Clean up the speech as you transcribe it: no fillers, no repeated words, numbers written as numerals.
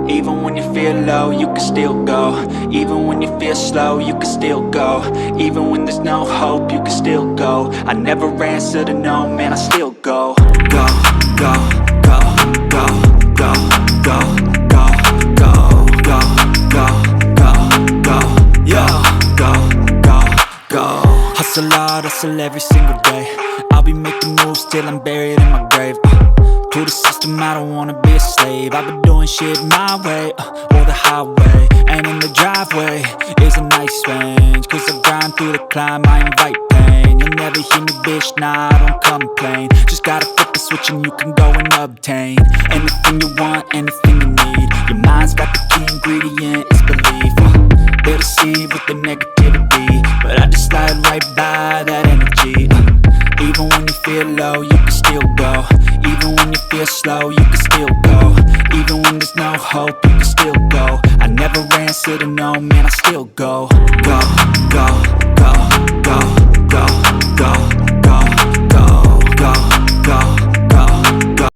Even when you feel low, you can still go. Even when you feel slow, you can still go. Even when there's no hope, you can still go. I never answer to no, man, I still go. Go, go, go, go, go, go, go, go, go, go, go, go, yo, go, go, go. Hustle hard, hustle every single day. I'll be making moves till I'm buried in my grave. To the system, I don't wanna be a slave. I've been doing shit my way, or the highway. And in the driveway is a nice range, cause I grind through the climb, I invite pain. You'll never hear me, bitch, nah, I don't complain. Just gotta flip the switch and you can go and obtain anything you want, anything you need. Your mind's got the key ingredient, it's belief. They'll deceive with the negativity, but I just slide right by that energy. Even when you feel low, you can still go. Even when you feel slow, you can still go. Even when there's no hope, you can still go. I never answer to no, man, I still go. Go, go,